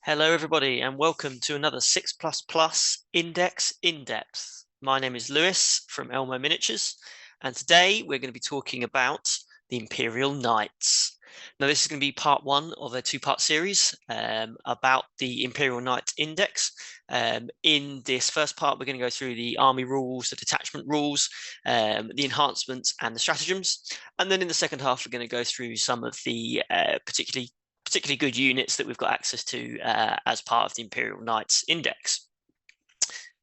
Hello, everybody, and welcome to another 6++ Index In-Depth. My name is Lewis from Elmo Miniatures, and today we're going to be talking about the Imperial Knights. Now, this is going to be part one of a two-part series about the Imperial Knight Index. In this first part, we're going to go through the army rules, the detachment rules, the enhancements and the stratagems. And then in the second half, we're going to go through some of the particularly good units that we've got access to as part of the Imperial Knights Index.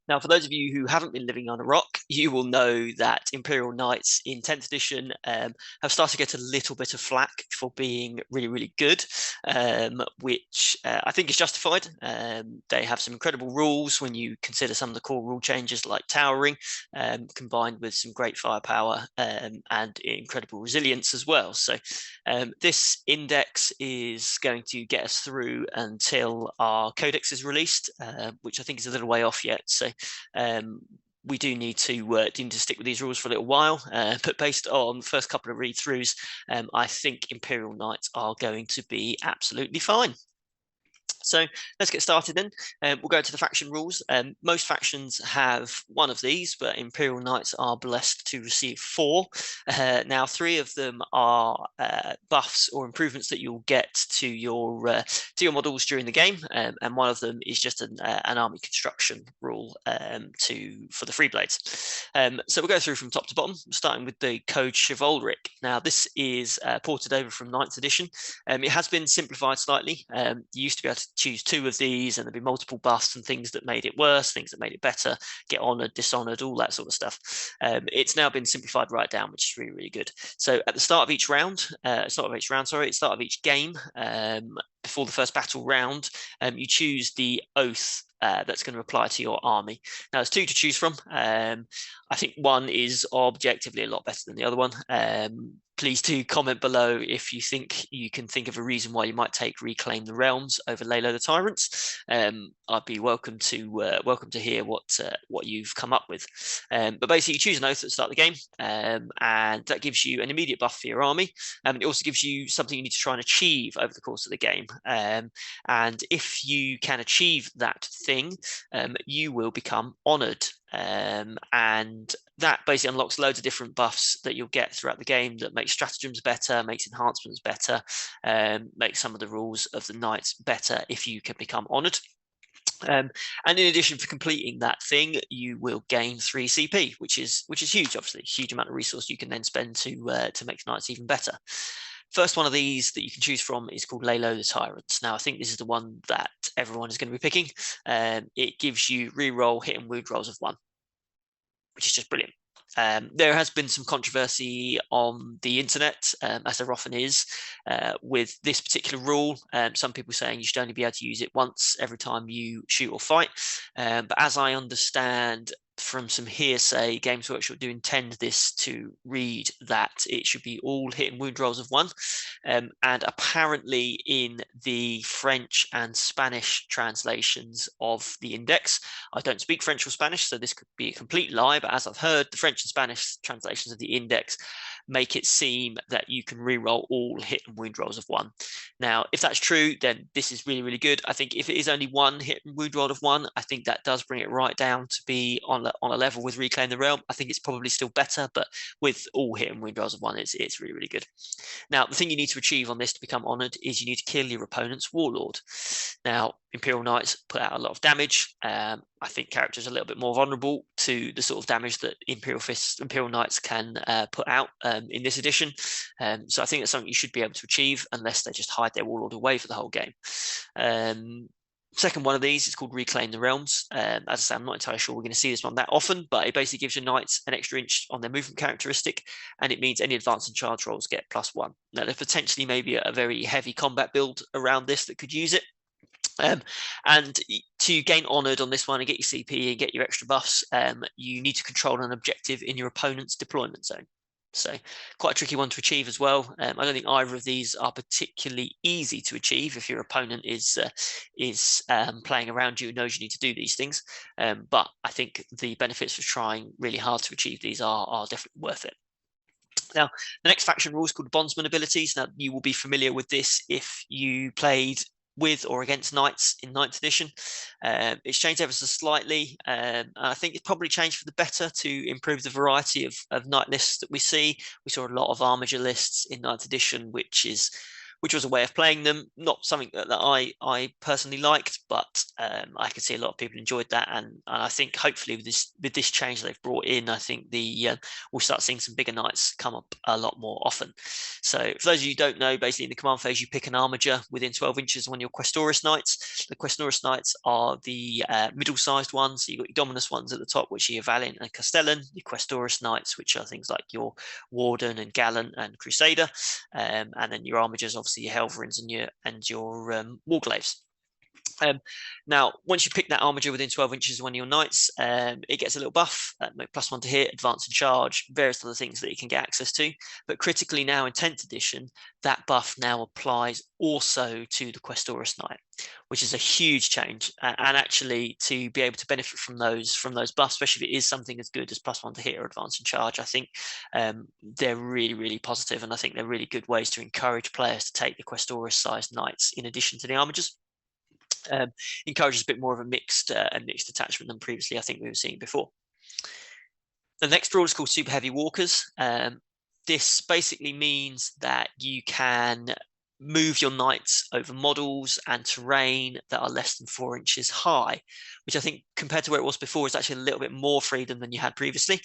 Now, for those of you who haven't been living on a rock, you will know that Imperial Knights in 10th edition have started to get a little bit of flack for being really, really good, which I think is justified. They have some incredible rules when you consider some of the core rule changes like towering, combined with some great firepower and incredible resilience as well. So this index is going to get us through until our codex is released, which I think is a little way off yet. So we do need to stick with these rules for a little while, but based on the first couple of read-throughs, I think Imperial Knights are going to be absolutely fine. So let's get started then. We'll go to the faction rules. Most factions have one of these, but Imperial Knights are blessed to receive 4. Now, 3 of them are buffs or improvements that you'll get to your models during the game, and one of them is just an army construction rule for the free blades. So we'll go through from top to bottom, starting with the code chivalric. Now, this is ported over from 9th edition. It has been simplified slightly. You used to be able to choose 2 of these, and there'd be multiple buffs and things that made it worse, things that made it better, get honored, dishonored, all that sort of stuff. It's now been simplified right down, which is really, really good. So at the start of each round, at the start of each game, before the first battle round, you choose the oath that's going to apply to your army. Now, there's 2 to choose from. I think one is objectively a lot better than the other one. Please do comment below if you think you can think of a reason why you might take Reclaim the Realms over Lalo the Tyrants. I'd be welcome to hear what you've come up with. But basically, you choose an oath at the start of the game, and that gives you an immediate buff for your army. It also gives you something you need to try and achieve over the course of the game. And if you can achieve that thing, you will become honored. And that basically unlocks loads of different buffs that you'll get throughout the game that makes stratagems better, makes enhancements better, makes some of the rules of the knights better if you can become honored. And in addition, for completing that thing, you will gain 3 CP, which is huge. Obviously, huge amount of resource you can then spend to make the knights even better. First one of these that you can choose from is called Lalo the Tyrants. Now, I think this is the one that everyone is going to be picking. It gives you reroll hit and wound rolls of 1, which is just brilliant. There has been some controversy on the internet, as there often is, with this particular rule. Some people saying you should only be able to use it once every time you shoot or fight. But as I understand from some hearsay, Games Workshop do intend this to read that it should be all hit and wound rolls of 1. And apparently in the French and Spanish translations of the index, I don't speak French or Spanish, so this could be a complete lie, but as I've heard, the French and Spanish translations of the index make it seem that you can reroll all hit and wound rolls of 1. Now, if that's true, then this is really, really good. I think if it is only 1 hit and wound roll of 1, I think that does bring it right down to be on a level with Reclaim the Realm. I think it's probably still better, but with all hit and wound rolls of 1, it's really, really good. Now, the thing you need to achieve on this to become honored is you need to kill your opponent's warlord. Now, Imperial Knights put out a lot of damage. I think characters are a little bit more vulnerable to the sort of damage that Imperial Knights can put out in this edition. So I think that's something you should be able to achieve unless they just hide their warlord away for the whole game. Second one of these is called Reclaim the Realms. As I say, I'm not entirely sure we're going to see this one that often, but it basically gives your knights an extra inch on their movement characteristic, and it means any advance and charge rolls get +1. Now, there's potentially maybe a very heavy combat build around this that could use it. And to gain honored on this one and get your CP and get your extra buffs, you need to control an objective in your opponent's deployment zone. So quite a tricky one to achieve as well. I don't think either of these are particularly easy to achieve if your opponent is playing around you and knows you need to do these things. But I think the benefits of trying really hard to achieve these are definitely worth it. Now, the next faction rule is called Bondsman abilities. Now, you will be familiar with this if you played with or against knights in 9th edition. It's changed ever so slightly. I think it's probably changed for the better to improve the variety of knight lists that we see. We saw a lot of armiger lists in 9th edition, which was a way of playing them. Not something that I personally liked, but I could see a lot of people enjoyed that, and I think hopefully with this change they've brought in, I think we'll start seeing some bigger knights come up a lot more often. So for those of you who don't know, basically in the command phase you pick an armiger within 12 inches of one of your Questoris knights. The Questoris knights are the middle-sized ones. So you've got your Dominus ones at the top, which are your Valiant and Castellan. Your Questoris knights, which are things like your Warden and Gallant and Crusader, and then your armigers, obviously your Helverins and your Warglaves. Now, once you pick that armiger within 12 inches of one of your knights, it gets a little buff, +1 to hit, advance and charge, various other things that you can get access to. But critically now in 10th edition, that buff now applies also to the Questoris Knight, which is a huge change. And actually, to be able to benefit from those buffs, especially if it is something as good as +1 to hit or advance and charge, I think they're really, really positive, and I think they're really good ways to encourage players to take the Questoris-sized knights in addition to the armigers. Encourages a bit more of a mixed attachment than previously I think we were seeing before. The next rule is called Super Heavy Walkers. This basically means that you can move your knights over models and terrain that are less than 4 inches high, which I think compared to where it was before is actually a little bit more freedom than you had previously.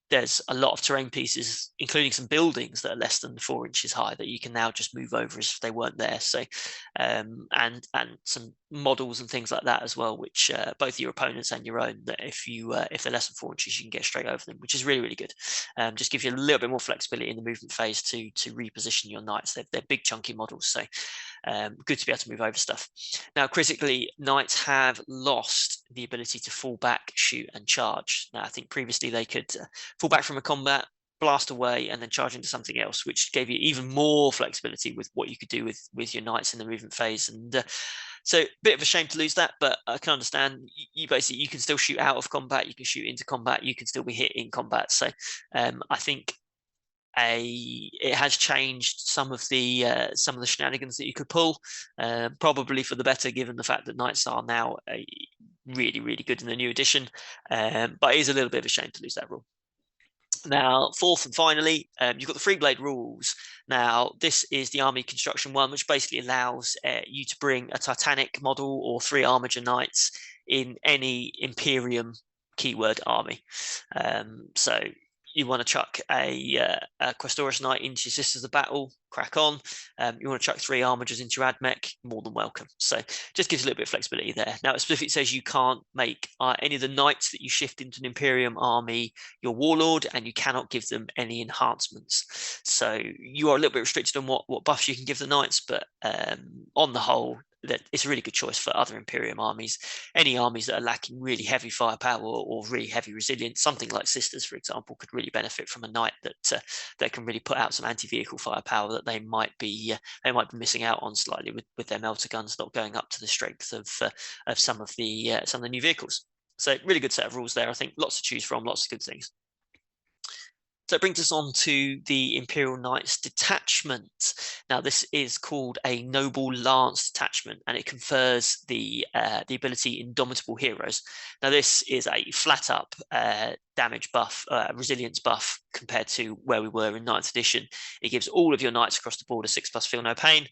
There's a lot of terrain pieces, including some buildings that are less than 4 inches high, that you can now just move over as if they weren't there. So, and some models and things like that as well, which both your opponents and your own, that if they're less than 4 inches, you can get straight over them, which is really, really good. Just gives you a little bit more flexibility in the movement phase to reposition your knights. They're big chunky models, so good to be able to move over stuff. Now, critically, knights have lost the ability to fall back, shoot, and charge. Now, I think previously they could fall back from a combat, blast away, and then charge into something else, which gave you even more flexibility with what you could do with your knights in the movement phase. And so, a bit of a shame to lose that, but I can understand. You basically, you can still shoot out of combat, you can shoot into combat, you can still be hit in combat. So, I think it has changed some of the shenanigans that you could pull, probably for the better, given the fact that knights are now really, really good in the new edition. But it is a little bit of a shame to lose that rule. Now, fourth and finally, you've got the free blade rules. Now, this is the army construction one, which basically allows you to bring a Titanic model or 3 armiger knights in any Imperium keyword army. So you want to chuck a Questoris Knight into your Sisters of Battle, crack on. You want to chuck 3 armigers into your AdMech, more than welcome. So just gives a little bit of flexibility there. Now, it specifically says you can't make any of the knights that you shift into an Imperium army your warlord, and you cannot give them any enhancements. So you are a little bit restricted on what buffs you can give the knights, but on the whole, that it's a really good choice for other Imperium armies. Any armies that are lacking really heavy firepower or really heavy resilience, something like Sisters, for example, could really benefit from a knight that can really put out some anti-vehicle firepower that they might be missing out on slightly with their melter guns not going up to the strength of some of the new vehicles. So really good set of rules there. I think lots to choose from, lots of good things. So it brings us on to the Imperial Knights Detachment. Now, this is called a Noble Lance Detachment, and it confers the ability Indomitable Heroes. Now, this is a flat-up damage buff, resilience buff compared to where we were in 9th edition. It gives all of your knights across the board a 6+ feel no pain.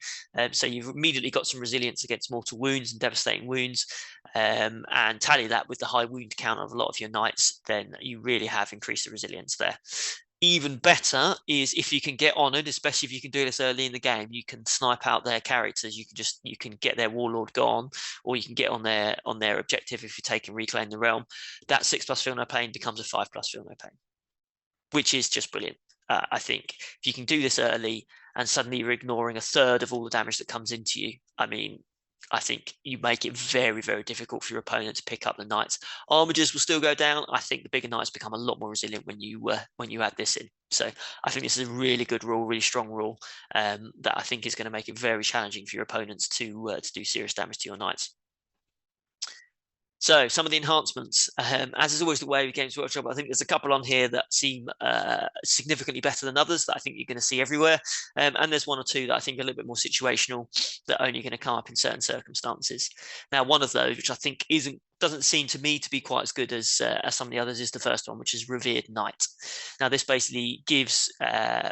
So you've immediately got some resilience against mortal wounds and devastating wounds. And tally that with the high wound count of a lot of your knights, then you really have increased the resilience there. Even better is if you can get honored, especially if you can do this early in the game, you can snipe out their characters. You can get their warlord gone, or you can get on their objective if you take and reclaim the realm. That 6+ feel no pain becomes a 5+ feel no pain, which is just brilliant. I think if you can do this early and suddenly you're ignoring a third of all the damage that comes into you, I mean, I think you make it very, very difficult for your opponent to pick up the knights. Armigers will still go down. I think the bigger knights become a lot more resilient when you add this in. So I think this is a really good rule, really strong rule that I think is going to make it very challenging for your opponents to do serious damage to your knights. So some of the enhancements, as is always the way with Games Workshop, I think there's a couple on here that seem significantly better than others that I think you're going to see everywhere. And there's one or two that I think are a little bit more situational that are only going to come up in certain circumstances. Now, one of those, which I think doesn't seem to me to be quite as good as some of the others, is the first one, which is Revered Knight. Now, this basically gives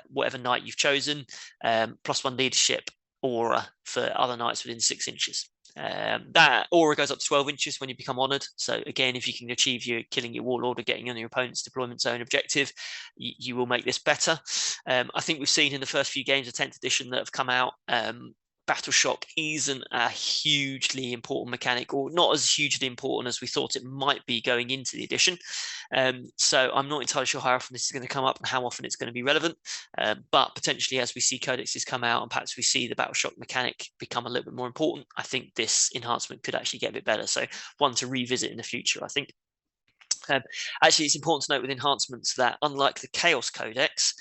whatever knight you've chosen +1 leadership aura for other knights within 6 inches. That aura goes up to 12 inches when you become honored. So again, if you can achieve your killing your warlord or getting on your opponent's deployment zone objective, you will make this better. I think we've seen in the first few games of 10th edition that have come out, Battle Shock isn't a hugely important mechanic, or not as hugely important as we thought it might be going into the edition. So I'm not entirely sure how often this is going to come up and how often it's going to be relevant. But potentially, as we see codexes come out and perhaps we see the Battle Shock mechanic become a little bit more important, I think this enhancement could actually get a bit better. So one to revisit in the future, I think. Actually, it's important to note with enhancements that unlike the Chaos Codex,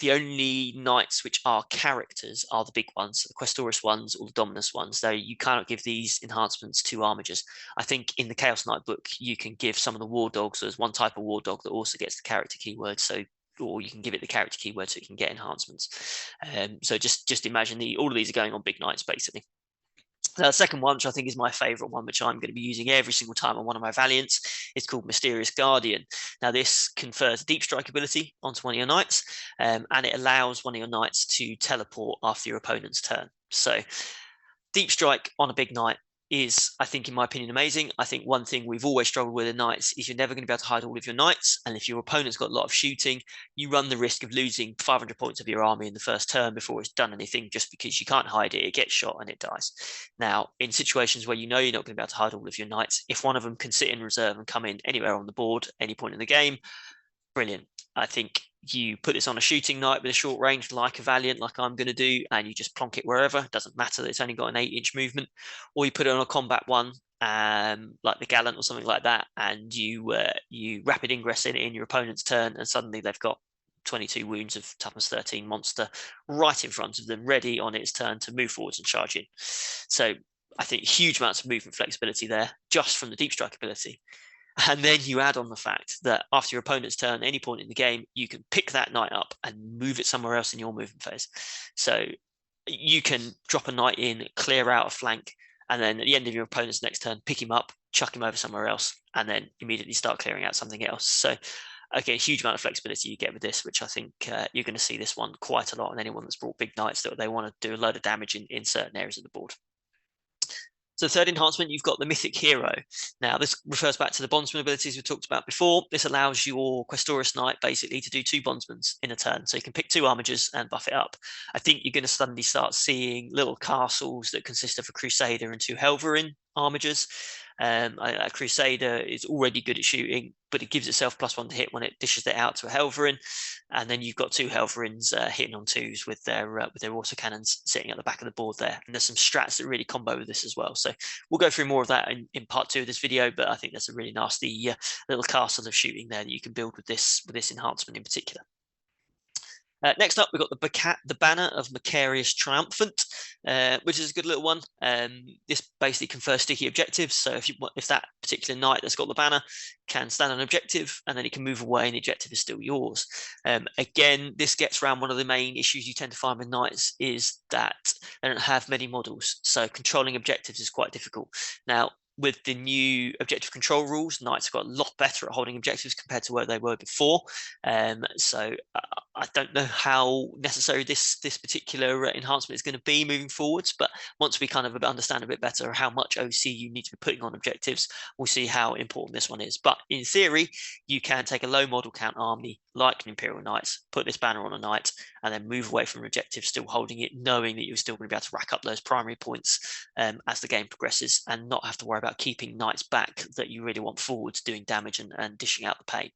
the only knights which are characters are the big ones, the Questoris ones or the Dominus ones, though you cannot give these enhancements to armigers. I think in the Chaos Knight book, you can give some of the war dogs. There's one type of war dog that also gets the character keyword, or you can give it the character keyword so it can get enhancements. So just imagine all of these are going on big knights, basically. The second one, which I think is my favorite one, which I'm going to be using every single time on one of my Valiants, is called Mysterious Guardian. Now, this confers a deep strike ability onto one of your knights, and it allows one of your knights to teleport after your opponent's turn. So, deep strike on a big knight is, I think, in my opinion, amazing. I think one thing we've always struggled with in knights is you're never going to be able to hide all of your knights. And if your opponent's got a lot of shooting, you run the risk of losing 500 points of your army in the first turn before it's done anything, just because you can't hide it. It gets shot and it dies. Now, in situations where you know you're not going to be able to hide all of your knights, if one of them can sit in reserve and come in anywhere on the board, any point in the game, brilliant. I think you put this on a shooting knight with a short range, like a Valiant, like I'm going to do, and you just plonk it wherever. It doesn't matter that it's only got an 8-inch movement. Or you put it on a combat one, like the Gallant or something like that, and you rapid ingress in your opponent's turn, and suddenly they've got 22 wounds of toughness 13 monster right in front of them, ready on its turn to move forwards and charge in. So I think huge amounts of movement flexibility there, just from the deep strike ability. And then you add on the fact that after your opponent's turn, any point in the game, you can pick that knight up and move it somewhere else in your movement phase. So you can drop a knight in, clear out a flank, and then at the end of your opponent's next turn, pick him up, chuck him over somewhere else, and then immediately start clearing out something else. So again, a huge amount of flexibility you get with this, which I think you're going to see this one quite a lot on anyone that's brought big knights that they want to do a load of damage in certain areas of the board. So the third enhancement, you've got the Mythic Hero. Now, this refers back to the bondsman abilities we talked about before. This allows your Questoris Knight basically to do 2 bondsmans in a turn. So you can pick 2 armigers and buff it up. I think you're going to suddenly start seeing little castles that consist of a Crusader and 2 Helverin armigers. A Crusader is already good at shooting, but it gives itself +1 to hit when it dishes it out to a Helverin. And then you've got 2 Helverins hitting on 2s with their autocannons sitting at the back of the board there. And there's some strats that really combo with this as well. So we'll go through more of that in part 2 of this video, but I think there's a really nasty little castle of shooting there that you can build with this enhancement in particular. Next up, we've got the Banner of Macarius Triumphant, which is a good little one. This basically confers sticky objectives. So if that particular knight that's got the banner can stand on an objective, and then it can move away and the objective is still yours. Again, this gets around one of the main issues you tend to find with knights is that they don't have many models. So controlling objectives is quite difficult. Now, with the new objective control rules, knights have got a lot better at holding objectives compared to where they were before. So I don't know how necessary this particular enhancement is going to be moving forwards, but once we kind of understand a bit better how much OC you need to be putting on objectives, we'll see how important this one is. But in theory, you can take a low model count army like an Imperial Knights, put this banner on a knight, and then move away from an objective, still holding it, knowing that you're still going to be able to rack up those primary points as the game progresses, and not have to worry about keeping knights back that you really want forwards doing damage and dishing out the pain.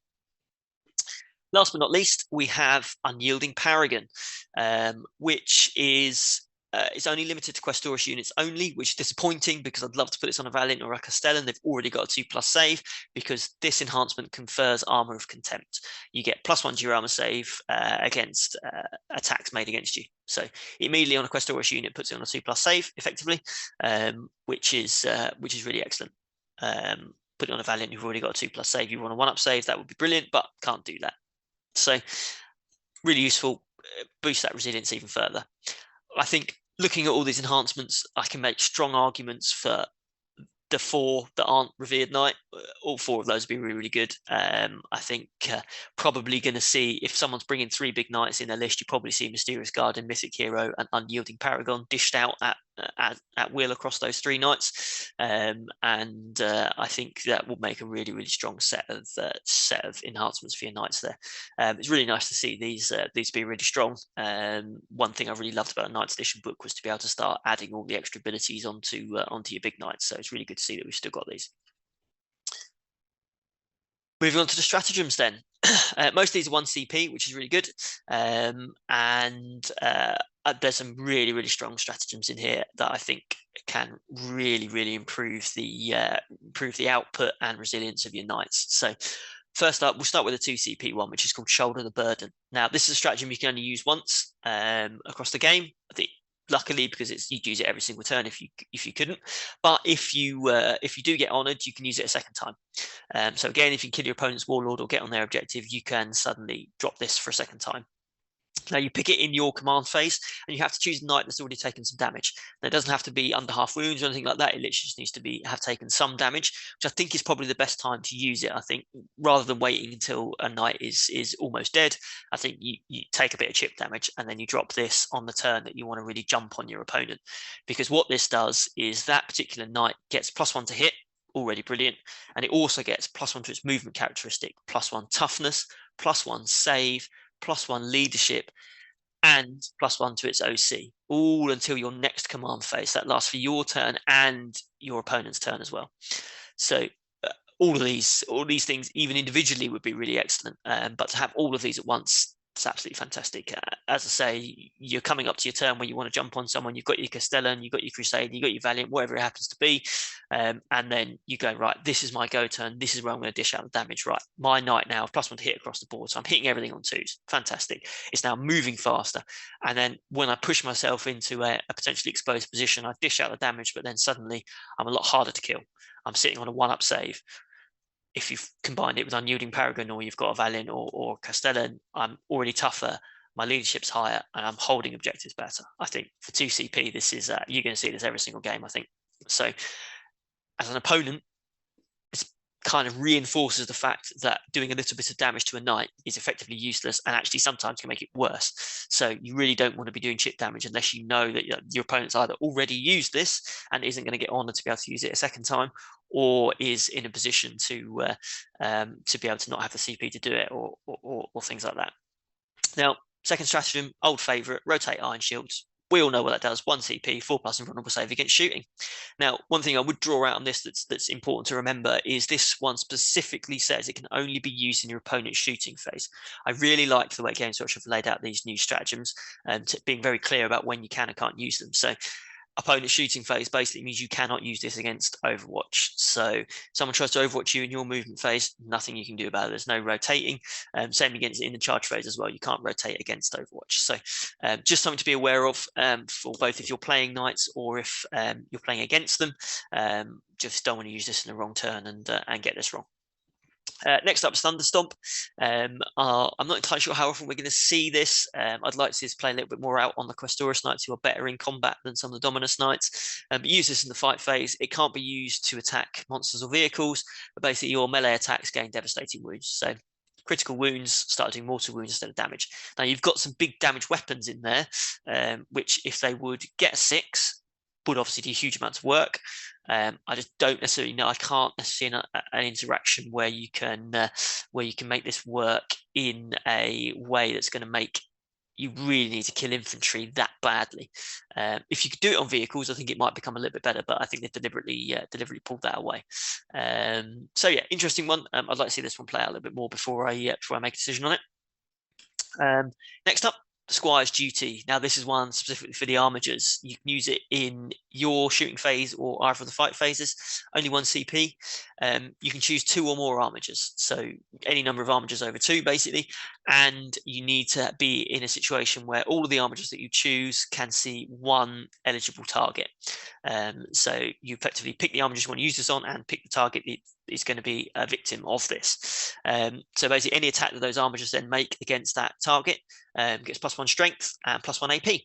Last but not least, we have Unyielding Paragon, which is it's only limited to Questoris units only, which is disappointing because I'd love to put this on a Valiant or a Castellan. They've already got a 2+ save because this enhancement confers Armor of Contempt. You get +1 to your armor save against attacks made against you. So immediately on a Questoris unit puts it on a 2+ save effectively, which is really excellent. put it on a Valiant who've already got a 2+ save. You want a 1-up save, that would be brilliant, but can't do that. So really useful, boost that resilience even further. I think looking at all these enhancements, I can make strong arguments for the 4 that aren't Revered Knight. All 4 of those would be really, really good. I think probably going to see, if someone's bringing 3 big knights in their list, you probably see Mysterious Guardian, Mythic Hero, and Unyielding Paragon dished out at will across those 3 knights. And I think that will make a really, really strong set of enhancements for your knights there. It's really nice to see these be really strong. One thing I really loved about the Knights Edition book was to be able to start adding all the extra abilities onto your big knights. So it's really good to see that we've still got these. Moving on to the stratagems then. Most of these are 1 CP, which is really good. There's some really, really strong stratagems in here that I think can really, really improve the output and resilience of your knights. So first up, we'll start with a 2 CP one, which is called Shoulder the Burden. Now, this is a stratagem you can only use once across the game. I think, luckily, because you'd use it every single turn if you couldn't. But if you do get honoured, you can use it a second time. So again, if you kill your opponent's warlord or get on their objective, you can suddenly drop this for a second time. Now you pick it in your command phase, and you have to choose a knight that's already taken some damage. Now, it doesn't have to be under half wounds or anything like that. It literally just needs to have taken some damage, which I think is probably the best time to use it. I think rather than waiting until a knight is almost dead, I think you take a bit of chip damage and then you drop this on the turn that you want to really jump on your opponent. Because what this does is that particular knight gets +1 to hit, already brilliant, and it also gets +1 to its movement characteristic, +1 toughness, +1 save, +1 leadership, and +1 to its OC, all until your next command phase. That lasts for your turn and your opponent's turn as well. So all of these things, even individually, would be really excellent. But to have all of these at once, it's absolutely fantastic. As I say, you're coming up to your turn where you want to jump on someone. You've got your Castellan, you've got your Crusade, you've got your Valiant, whatever it happens to be. And then you go, right, this is my go turn. This is where I'm going to dish out the damage. Right, my knight now +1 to hit across the board. So I'm hitting everything on 2s. Fantastic. It's now moving faster. And then when I push myself into a potentially exposed position, I dish out the damage, but then suddenly I'm a lot harder to kill. I'm sitting on a 1-up save. If you've combined it with Unyielding Paragon, or you've got a Valiant or Castellan, I'm already tougher, my leadership's higher, and I'm holding objectives better. I think for 2 CP, this is you're going to see this every single game, I think. So as an opponent, it kind of reinforces the fact that doing a little bit of damage to a knight is effectively useless, and actually sometimes can make it worse. So you really don't want to be doing chip damage unless you know that your opponent's either already used this and isn't going to get honoured to be able to use it a second time, or is in a position to be able to not have the CP to do it, or things like that. Now, second stratagem, old favourite, rotate Iron Shields. We all know what that does. 1 CP, 4+ invulnerable save against shooting. Now, one thing I would draw out on this that's important to remember is this one specifically says it can only be used in your opponent's shooting phase. I really like the way Games Workshop have laid out these new stratagems, and being very clear about when you can and can't use them. So opponent shooting phase basically means you cannot use this against Overwatch. So someone tries to Overwatch you in your movement phase, nothing you can do about it. There's no rotating. Same against in the charge phase as well. You can't rotate against Overwatch. So just something to be aware of for both if you're playing knights or if you're playing against them. Just don't want to use this in the wrong turn and get this wrong. Next up is Thunderstomp. I'm not entirely sure how often we're going to see this. I'd like to see this play a little bit more out on the Questoris Knights, who are better in combat than some of the Dominus Knights. But use this in the fight phase. It can't be used to attack monsters or vehicles, but basically your melee attacks gain devastating wounds. So critical wounds start doing mortal wounds instead of damage. Now you've got some big damage weapons in there, which if they would get a 6, would obviously do huge amounts of work. I just don't necessarily know. I can't necessarily see an interaction where you can make this work in a way that's going to make you really need to kill infantry that badly. If you could do it on vehicles, I think it might become a little bit better, but I think they've deliberately pulled that away. So yeah, interesting one. I'd like to see this one play out a little bit more before I make a decision on it. Next up, Squire's Duty. Now this is one specifically for the armigers. You can use it in your shooting phase or either of the fight phases. Only 1 CP. you can choose 2 or more armigers. So any number of armigers over 2, basically, and you need to be in a situation where all of the armigers that you choose can see 1 eligible target. So you effectively pick the armigers you want to use this on and pick the target that is going to be a victim of this. So basically any attack that those armigers then make against that target gets +1 strength and +1 AP,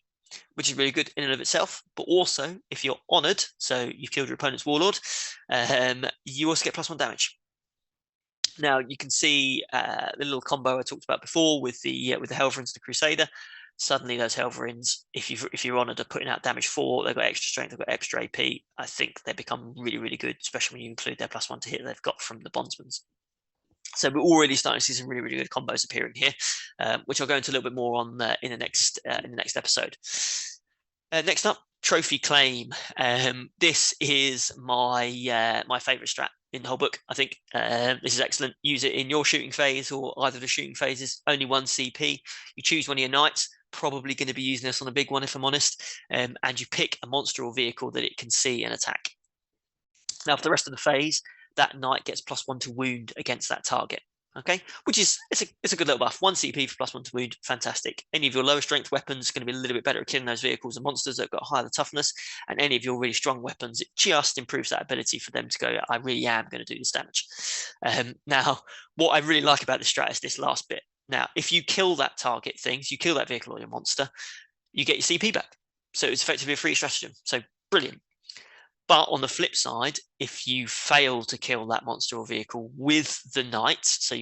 which is really good in and of itself. But also, if you're honored, so you've killed your opponent's warlord, you also get +1 damage. Now you can see the little combo I talked about before with the Helverins and the Crusader. Suddenly those Helverins, if you're honored, are putting out damage 4. They've got extra strength, they've got extra AP. I think they become really, really good, especially when you include their +1 to hit they've got from the Bondsmans. So we're already starting to see some really, really good combos appearing here, which I'll go into a little bit more on in the next episode. Next up, Trophy Claim. This is my my favourite strat in the whole book. I think this is excellent. Use it in your shooting phase or either of the shooting phases. Only 1 CP. You choose one of your knights. Probably going to be using this on a big one, if I'm honest. And you pick a monster or vehicle that it can see and attack. Now, for the rest of the phase, that knight gets +1 to wound against that target. Okay, which is it's a good little buff. 1 CP for +1 to wound, fantastic. Any of your lower strength weapons are going to be a little bit better at killing those vehicles and monsters that have got higher toughness, and any of your really strong weapons, it just improves that ability for them to go, I really am going to do this damage. Now, what I really like about this strat is this last bit. Now, if you kill that target things, you kill that vehicle or your monster, you get your CP back. So it's effectively a free stratagem. So brilliant. But on the flip side, if you fail to kill that monster or vehicle with the knight, so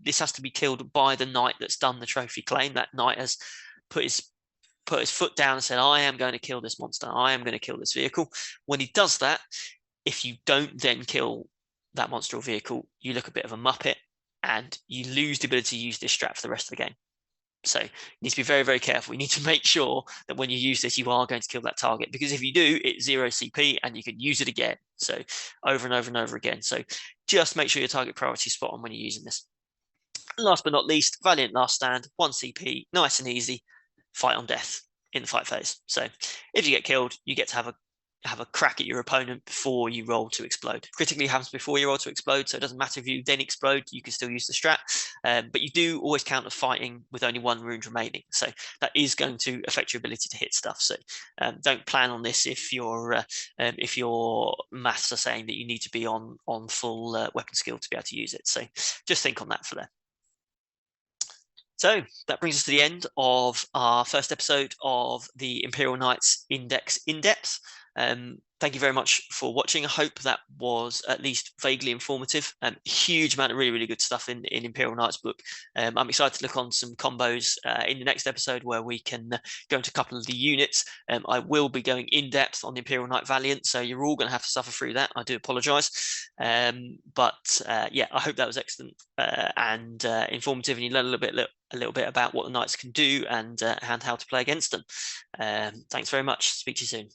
this has to be killed by the knight that's done the trophy claim. That knight has put his foot down and said, I am going to kill this monster. I am going to kill this vehicle. When he does that, if you don't then kill that monster or vehicle, you look a bit of a muppet and you lose the ability to use this strat for the rest of the game. So you need to be very, very careful. You need to make sure that when you use this, you are going to kill that target, because if you do, it's 0 CP and you can use it again. So over and over and over again. So just make sure your target priority is spot on when you're using this. Last but not least, Valiant Last Stand, 1 CP, nice and easy, fight on death in the fight phase. So if you get killed, you get to have a crack at your opponent before you roll to explode. Critically happens before you roll to explode, so it doesn't matter if you then explode, you can still use the strat, but you do always count as fighting with only 1 wound remaining, so that is going to affect your ability to hit stuff. So don't plan on this if your maths are saying that you need to be on full weapon skill to be able to use it. So just think on that for there. So that brings us to the end of our first episode of the Imperial Knights Index in-depth. Thank you very much for watching. I hope that was at least vaguely informative. Huge amount of really, really good stuff in Imperial Knights book. I'm excited to look on some combos in the next episode where we can go into a couple of the units. I will be going in depth on the Imperial Knight Valiant, so you're all going to have to suffer through that. I do apologise. But yeah, I hope that was excellent and informative, and you learn a little bit about what the Knights can do and how to play against them. Thanks very much. Speak to you soon.